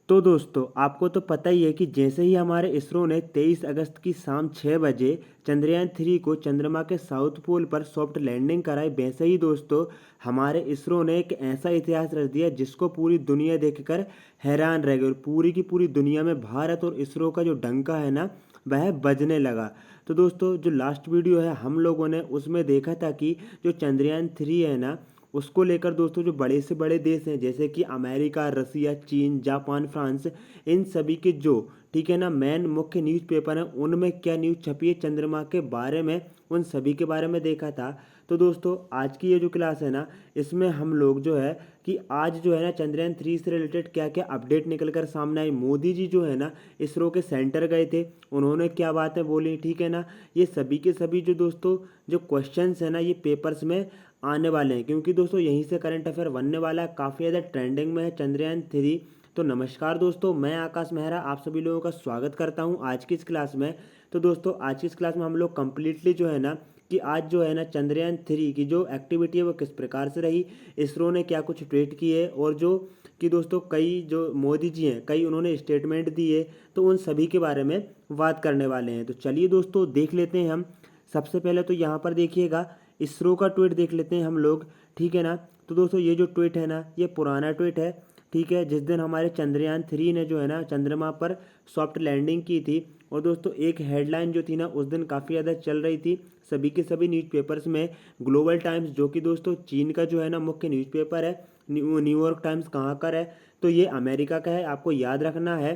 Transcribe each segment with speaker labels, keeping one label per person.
Speaker 1: तो दोस्तों आपको तो पता ही है कि जैसे ही हमारे इसरो ने 23 अगस्त की शाम 6 बजे चंद्रयान 3 को चंद्रमा के साउथ पोल पर सॉफ्ट लैंडिंग कराई, वैसे ही दोस्तों हमारे इसरो ने एक ऐसा इतिहास रच दिया जिसको पूरी दुनिया देखकर हैरान रह गई और पूरी की पूरी दुनिया में भारत और इसरो का जो डंका है ना वह बजने लगा। तो दोस्तों जो लास्ट वीडियो है हम लोगों ने उसमें देखा था कि जो चंद्रयान 3 है ना उसको लेकर दोस्तों जो बड़े से बड़े देश हैं जैसे कि अमेरिका, रसिया, चीन, जापान, फ्रांस, इन सभी के जो ठीक है ना मेन मुख्य न्यूज़पेपर हैं उनमें क्या न्यूज़ छपी है चंद्रमा के बारे में, उन सभी के बारे में देखा था। तो दोस्तों आज की ये जो क्लास है ना इसमें हम लोग जो है कि आज जो है ना चंद्रयान 3 से रिलेटेड क्या क्या अपडेट निकल कर सामने आई, मोदी जी जो है ना इसरो के सेंटर गए थे, उन्होंने क्या बातें बोली, ठीक है ना, ये सभी के सभी जो दोस्तों जो क्वेश्चंस है ना ये पेपर्स में आने वाले हैं क्योंकि दोस्तों यहीं से करंट अफेयर बनने वाला है, काफ़ी ज़्यादा ट्रेंडिंग में है चंद्रयान 3। तो नमस्कार दोस्तों, मैं आकाश मेहरा आप सभी लोगों का स्वागत करता हूं आज की इस क्लास में। तो दोस्तों आज की इस क्लास में हम लोग कम्प्लीटली जो है ना कि आज जो है ना चंद्रयान 3 की जो एक्टिविटी है वो किस प्रकार से रही, इसरो ने क्या कुछ ट्वीट किए और जो कि दोस्तों कई जो मोदी जी हैं कई उन्होंने स्टेटमेंट दिए, तो उन सभी के बारे में बात करने वाले हैं। तो चलिए दोस्तों देख लेते हैं हम। सबसे पहले तो यहाँ पर देखिएगा इसरो का ट्वीट देख लेते हैं हम लोग, ठीक है ना। तो दोस्तों ये जो ट्वीट है ना ये पुराना ट्वीट है, ठीक है, जिस दिन हमारे चंद्रयान 3 ने जो है ना चंद्रमा पर सॉफ्ट लैंडिंग की थी। और दोस्तों एक हेडलाइन जो थी ना उस दिन काफ़ी ज़्यादा चल रही थी सभी के सभी न्यूज़पेपर्स में। ग्लोबल टाइम्स जो कि दोस्तों चीन का जो है ना मुख्य न्यूज़पेपर है, न्यूयॉर्क टाइम्स कहाँ का है, तो ये अमेरिका का है, आपको याद रखना है।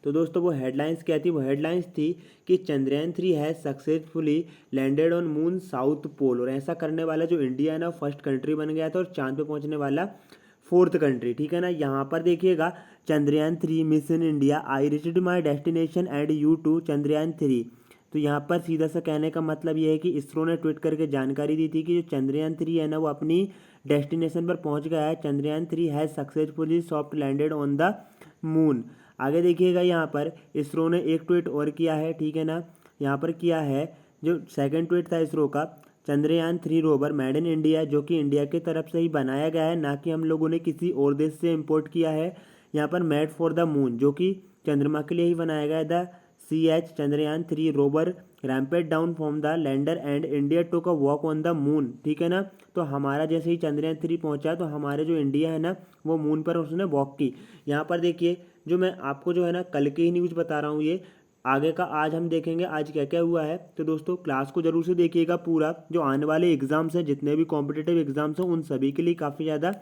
Speaker 1: तो दोस्तों वो हेडलाइंस क्या थी, वो हेडलाइंस थी कि Chandrayaan 3 has successfully landed on moon south pole, और ऐसा करने वाला जो इंडिया है ना फर्स्ट कंट्री बन गया था और चांद पे पहुंचने वाला फोर्थ कंट्री, ठीक है ना। यहाँ पर देखिएगा Chandrayaan 3 mission India, I reached my destination and you too Chandrayaan 3। तो यहाँ पर सीधा सा कहने का मतलब ये है कि इसरो ने ट्वीट करके जानकारी दी थी कि जो चंद्रयान 3 है ना वो अपनी डेस्टिनेशन पर पहुंच गया है। Chandrayaan 3 has successfully soft landed on the moon. आगे देखिएगा यहाँ पर इसरो ने एक ट्वीट और किया है, ठीक है ना, यहाँ पर किया है जो सेकंड ट्वीट था इसरो का, Chandrayaan 3 rover made in India, जो कि इंडिया की तरफ से ही बनाया गया है, ना कि हम लोगों ने किसी और देश से इंपोर्ट किया है। यहाँ पर मेड फॉर द मून, जो कि चंद्रमा के लिए ही बनाया गया है। The CH Chandrayaan 3 rover ramped down from the lander and India took a walk on the moon, ठीक है ना। तो हमारा जैसे ही चंद्रयान 3 पहुंचा तो हमारे जो इंडिया है ना वो मून पर उसने वॉक की। यहाँ पर देखिए जो मैं आपको जो है ना कल की ही न्यूज़ बता रहा हूँ, ये आगे का आज हम देखेंगे आज क्या क्या हुआ है। तो दोस्तों क्लास को जरूर से देखिएगा पूरा, जो आने वाले एग्जाम्स हैं जितने भी कॉम्पिटिटिव एग्जाम्स हैं उन सभी के लिए काफ़ी ज़्यादा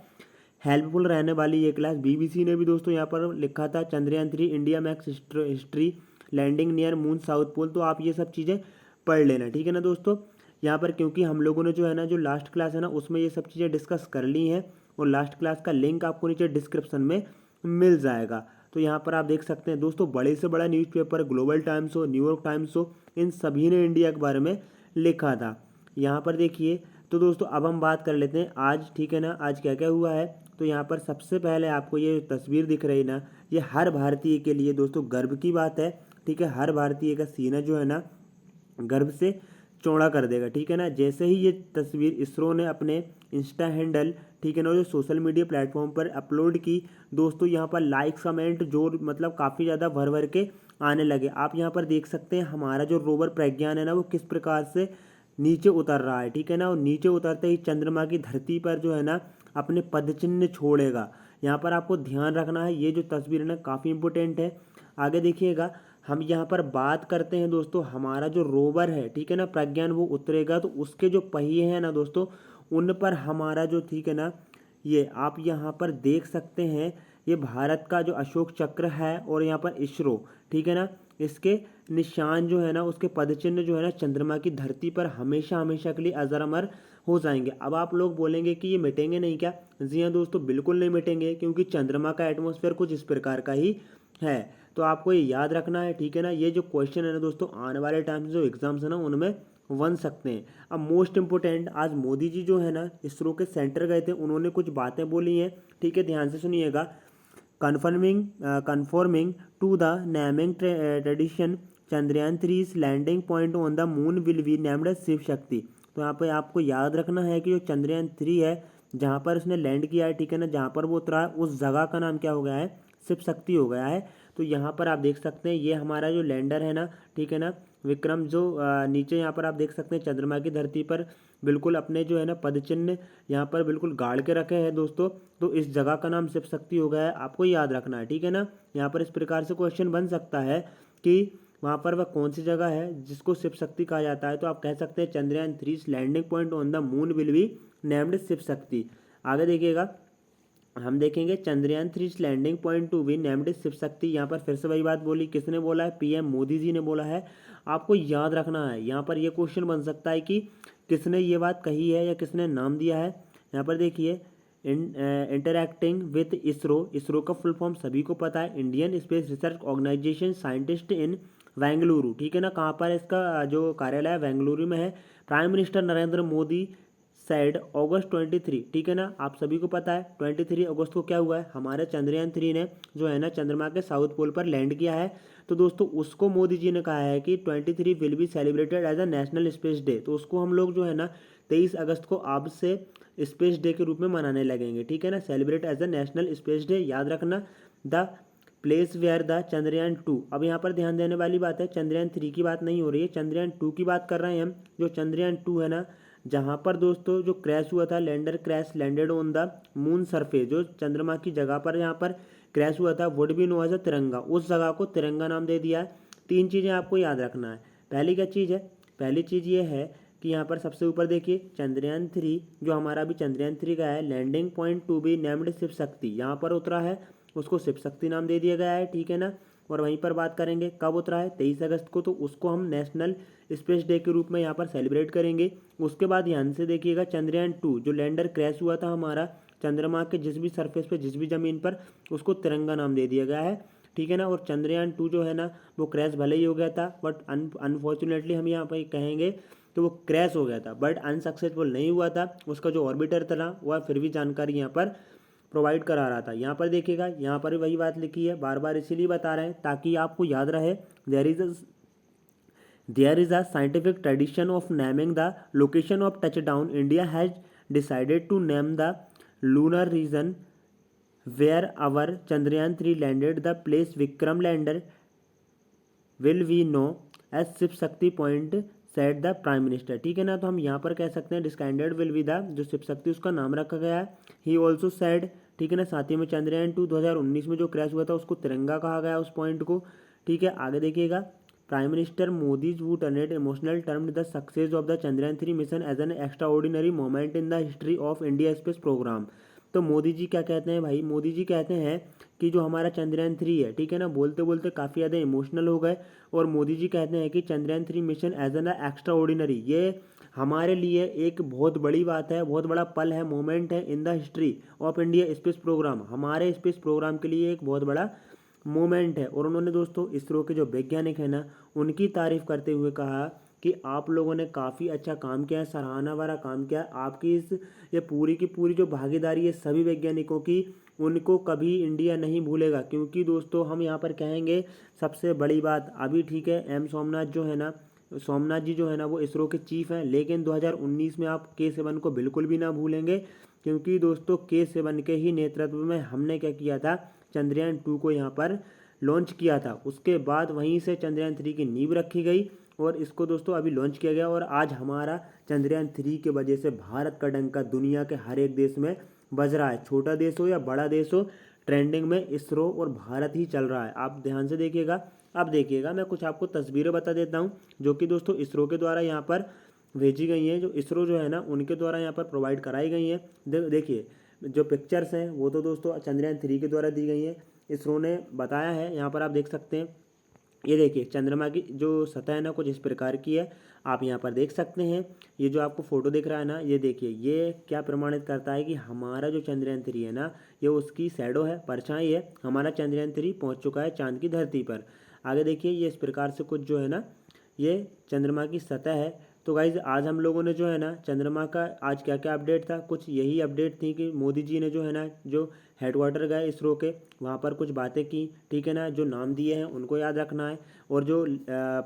Speaker 1: हेल्पफुल रहने वाली ये क्लास। BBC ने भी दोस्तों यहाँ पर लिखा था Chandrayaan 3 India makes history landing near moon south pole, तो आप ये सब चीज़ें पढ़ लेना, ठीक है ना दोस्तों। यहाँ पर क्योंकि हम लोगों ने जो है ना जो लास्ट क्लास है ना उसमें ये सब चीज़ें डिस्कस कर ली हैं और लास्ट क्लास का लिंक आपको नीचे डिस्क्रिप्शन में मिल जाएगा। तो यहाँ पर आप देख सकते हैं दोस्तों बड़े से बड़ा न्यूज़पेपर ग्लोबल टाइम्स हो, न्यूयॉर्क टाइम्स हो, इन सभी ने इंडिया के बारे में लिखा था। यहाँ पर देखिए तो दोस्तों अब हम बात कर लेते हैं आज, ठीक है ना, आज क्या क्या हुआ है। तो यहाँ पर सबसे पहले आपको ये तस्वीर दिख रही ना, ये हर भारतीय के लिए दोस्तों गर्व की बात है, ठीक है। हर भारतीय का सीना जो है ना गर्व से चौड़ा कर देगा, ठीक है ना। जैसे ही ये तस्वीर इसरो ने अपने इंस्टा हैंडल, ठीक है ना, जो सोशल मीडिया प्लेटफॉर्म पर अपलोड की, दोस्तों यहाँ पर लाइक्स कमेंट जो मतलब काफ़ी ज़्यादा भर भर के आने लगे। आप यहाँ पर देख सकते हैं हमारा जो रोवर प्रज्ञान है ना वो किस प्रकार से नीचे उतर रहा है, ठीक है ना। और नीचे उतरते ही चंद्रमा की धरती पर जो है ना अपने पदचिन्ह छोड़ेगा। यहाँ पर आपको ध्यान रखना है, ये जो तस्वीर है ना काफ़ी इंपॉर्टेंट है। आगे देखिएगा हम यहाँ पर बात करते हैं दोस्तों हमारा जो रोवर है, ठीक है ना, प्रज्ञान, वो उतरेगा तो उसके जो पहिए हैं ना दोस्तों उन पर हमारा जो, ठीक है ना, ये आप यहाँ पर देख सकते हैं ये भारत का जो अशोक चक्र है और यहाँ पर इसरो, ठीक है ना, इसके निशान जो है ना उसके पदचिन्ह जो है ना चंद्रमा की धरती पर हमेशा हमेशा के लिए अजर अमर हो जाएंगे। अब आप लोग बोलेंगे कि ये मिटेंगे नहीं क्या? जी हाँ दोस्तों, बिल्कुल नहीं मिटेंगे, क्योंकि चंद्रमा का एटमॉस्फेयर कुछ इस प्रकार का ही है। तो आपको ये याद रखना है, ठीक है ना। ये जो क्वेश्चन है ना दोस्तों आने वाले टाइम जो एग्जाम्स है ना उनमें बन सकते हैं। अब मोस्ट इंपोर्टेंट, आज मोदी जी जो है ना इसरो के सेंटर गए थे, उन्होंने कुछ बातें बोली हैं, ठीक है, ध्यान से सुनिएगा। Confirming to the naming tradition Chandrayaan 3 landing point on the moon will be named Shiv Shakti. तो यहाँ पे आपको याद रखना है कि जो चंद्रयान 3 है जहाँ पर उसने लैंड किया है, ठीक है ना, जहाँ पर वो उतरा है उस जगह का नाम क्या हो गया है? शिव शक्ति हो गया है। तो यहाँ पर आप देख सकते हैं ये हमारा जो लैंडर है ना, ठीक है ना, विक्रम, जो नीचे यहाँ पर आप देख सकते हैं चंद्रमा की धरती पर बिल्कुल अपने जो है ना पद चिन्ह यहाँ पर बिल्कुल गाड़ के रखे हैं दोस्तों। तो इस जगह का नाम शिव शक्ति हो गया है, आपको याद रखना है, ठीक है ना। यहाँ पर इस प्रकार से क्वेश्चन बन सकता है कि वहाँ पर वह कौन सी जगह है जिसको शिव शक्ति कहा जाता है। तो आप कह सकते हैं Chandrayaan 3 landing point on the moon will be named Shiv Shakti. आगे देखिएगा, हम देखेंगे Chandrayaan 3 landing point to be named Shiv Shakti. यहाँ पर फिर से वही बात बोली, किसने बोला है? पीएम मोदी जी ने बोला है। आपको याद रखना है, यहाँ पर यह क्वेश्चन बन सकता है कि किसने ये बात कही है या किसने नाम दिया है। यहाँ पर देखिए, इंटरैक्टिंग विथ इसरो, इसरो का फुल फॉर्म सभी को पता है, Indian space research organization scientist in Bengaluru, ठीक है ना। कहाँ पर इसका जो कार्यालय है? बेंगलुरु में है। Prime minister Narendra Modi said August 23, ठीक है ना, आप सभी को पता है 23 अगस्त को क्या हुआ है? हमारे चंद्रयान 3 ने जो है ना चंद्रमा के साउथ पोल पर लैंड किया है। तो दोस्तों उसको मोदी जी ने कहा है कि 23 will be celebrated as a national space day. तो उसको हम लोग जो है ना 23 अगस्त को अब से स्पेस डे के रूप में मनाने लगेंगे, ठीक है ना, celebrate as a national space day. याद रखना, the place where the Chandrayaan 2, अब यहाँ पर ध्यान देने वाली बात है, चंद्रयान 3 की बात नहीं हो रही है, चंद्रयान 2 की बात कर रहे हैं हम। जो चंद्रयान 2 है ना, जहाँ पर दोस्तों जो क्रैश हुआ था, lander crash landed on the moon surface, जो चंद्रमा की जगह पर यहाँ पर क्रैश हुआ था, would be know as a Tiranga, उस जगह को तिरंगा नाम दे दिया है। 3 चीज़ें आपको याद रखना है। पहली क्या चीज़ है? पहली चीज़ ये है कि यहाँ पर सबसे ऊपर देखिए चंद्रयान 3, जो हमारा भी चंद्रयान 3 का है, landing point to be named Shiv Shakti, यहाँ पर उतरा है, उसको शिव शक्ति नाम दे दिया गया है, ठीक है ना। और वहीं पर बात करेंगे कब उतरा है? 23 अगस्त को, तो उसको हम नेशनल स्पेस डे के रूप में यहाँ पर सेलिब्रेट करेंगे। उसके बाद ध्यान से देखिएगा, चंद्रयान 2 जो लैंडर क्रैश हुआ था हमारा चंद्रमा के जिस भी सरफेस पे, जिस भी ज़मीन पर, उसको तिरंगा नाम दे दिया गया है, ठीक है ना। और चंद्रयान 2 जो है ना वो क्रैश भले ही हो गया था, बट अनफॉर्चुनेटली हम यहाँ पर कहेंगे तो वो क्रैश हो गया था, बट अनसक्सेसफुल नहीं हुआ था। उसका जो ऑर्बिटर था वह फिर भी जानकारी यहाँ पर प्रोवाइड करा रहा था। यहाँ पर देखिएगा, यहाँ पर भी वही बात लिखी है, बार बार इसीलिए बता रहे हैं ताकि आपको याद रहे। There is a scientific tradition of naming the location of touchdown. India has decided to name the lunar region where our Chandrayaan 3 landed the place Vikram lander will we know as Shiv Shakti point set the prime minister, ठीक है ना। तो हम यहाँ पर कह सकते हैं डिस्कैंडेड विल बी द, जो शिव शक्ति उसका नाम रखा गया है। ही ऑल्सो सेड, ठीक है ना। साथ ही में चंद्रयान 2 2019 में जो क्रैश हुआ था उसको तिरंगा कहा गया उस पॉइंट को, ठीक है। आगे देखिएगा, prime minister Modi who turned emotional termed the success of the Chandrayaan 3 mission as an extraordinary moment in the history of India space programme. तो मोदी जी क्या कहते हैं भाई? मोदी जी कहते हैं कि जो हमारा चंद्रयान 3 है, ठीक है ना, बोलते बोलते काफ़ी ज़्यादा इमोशनल हो गए। और मोदी जी कहते हैं कि Chandrayaan 3 mission as an extraordinary, ये हमारे लिए एक बहुत बड़ी बात है, बहुत बड़ा पल है, मोमेंट है in the history of India space programme, हमारे स्पेस प्रोग्राम के लिए एक बहुत बड़ा मोमेंट है। और उन्होंने दोस्तों इसरो के जो वैज्ञानिक हैं ना, उनकी तारीफ करते हुए कहा कि आप लोगों ने काफ़ी अच्छा काम किया है, सराहना भरा काम किया है। आपकी इस ये पूरी की पूरी जो भागीदारी है सभी वैज्ञानिकों की, उनको कभी इंडिया नहीं भूलेगा। क्योंकि दोस्तों हम यहाँ पर कहेंगे सबसे बड़ी बात अभी, ठीक है, एम सोमनाथ जो है ना, सोमनाथ जी जो है ना वो इसरो के चीफ हैं, लेकिन 2019 में आप K7 को बिल्कुल भी ना भूलेंगे। क्योंकि दोस्तों K7 के ही नेतृत्व में हमने क्या किया था, चंद्रयान 2 को यहाँ पर लॉन्च किया था। उसके बाद वहीं से चंद्रयान 3 की नींव रखी गई और इसको दोस्तों अभी लॉन्च किया गया। और आज हमारा चंद्रयान 3 की वजह से भारत का डंका दुनिया के हर एक देश में बज रहा है, छोटा देश हो या बड़ा देश हो, ट्रेंडिंग में इसरो और भारत ही चल रहा है। आप ध्यान से देखिएगा। अब देखिएगा, मैं कुछ आपको तस्वीरें बता देता हूँ जो कि दोस्तों इसरो के द्वारा यहाँ पर भेजी गई हैं, जो इसरो जो है ना उनके द्वारा यहाँ पर प्रोवाइड कराई गई हैं। देखिए जो पिक्चर्स हैं वो तो दोस्तों चंद्रयान 3 के द्वारा दी गई हैं, इसरो ने बताया है। यहाँ पर आप देख सकते हैं, ये देखिए चंद्रमा की जो सतह है ना कुछ इस प्रकार की है, आप यहाँ पर देख सकते हैं। ये जो आपको फोटो दिख रहा है ना, ये देखिए, ये क्या प्रमाणित करता है कि हमारा जो चंद्रयान 3 है ना, ये उसकी शैडो है, परछाई है। हमारा चंद्रयान 3 पहुँच चुका है चांद की धरती पर। आगे देखिए, ये इस प्रकार से कुछ जो है ना, ये चंद्रमा की सतह है। तो गाइज आज हम लोगों ने जो है ना चंद्रमा का आज क्या क्या अपडेट था, कुछ यही अपडेट थी कि मोदी जी ने जो है ना जो हेडक्वार्टर गए इसरो के, वहाँ पर कुछ बातें की, ठीक है ना। जो नाम दिए हैं उनको याद रखना है। और जो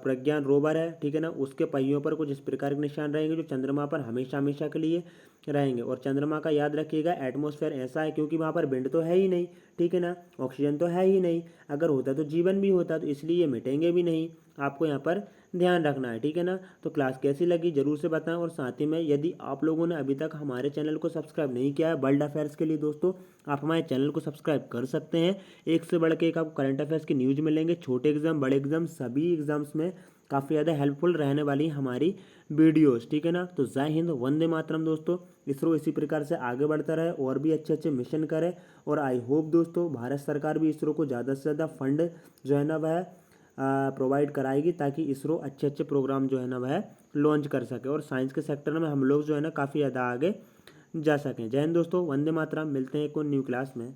Speaker 1: प्रज्ञान रोवर है, ठीक है ना, उसके पहियों पर कुछ इस प्रकार के निशान रहेंगे जो चंद्रमा पर हमेशा हमेशा के लिए रहेंगे। और चंद्रमा का याद रखिएगा एटमॉस्फेयर ऐसा है क्योंकि वहाँ पर विंड तो है ही नहीं, ठीक है ना, ऑक्सीजन तो है ही नहीं। अगर होता तो जीवन भी होता, तो इसलिए ये मिटेंगे भी नहीं। आपको यहाँ पर ध्यान रखना है, ठीक है ना। तो क्लास कैसी लगी जरूर से बताएं। और साथ ही में यदि आप लोगों ने अभी तक हमारे चैनल को सब्सक्राइब नहीं किया है वर्ल्ड अफेयर्स के लिए दोस्तों, आप हमारे चैनल को सब्सक्राइब कर सकते हैं। एक से बढ़ के एक आपको करंट अफेयर्स की न्यूज़ मिलेंगे, छोटे एग्जाम बड़े एग्जाम सभी एग्जाम्स में काफ़ी ज़्यादा हेल्पफुल रहने वाली हमारी वीडियोस, ठीक है ना। तो जय हिंद, वंदे मातरम दोस्तों। इसरो इसी प्रकार से आगे बढ़ता रहे और भी अच्छे अच्छे मिशन करे। और आई होप दोस्तों भारत सरकार भी इसरो को ज़्यादा से ज़्यादा फंड जो है ना वह प्रोवाइड कराएगी ताकि इसरो अच्छे अच्छे प्रोग्राम जो है ना वह लॉन्च कर सके और साइंस के सेक्टर में हम लोग जो है ना काफ़ी ज़्यादा आगे जा सकें। जय हिंद दोस्तों, वंदे मातरम। मिलते हैं एक और न्यू क्लास में।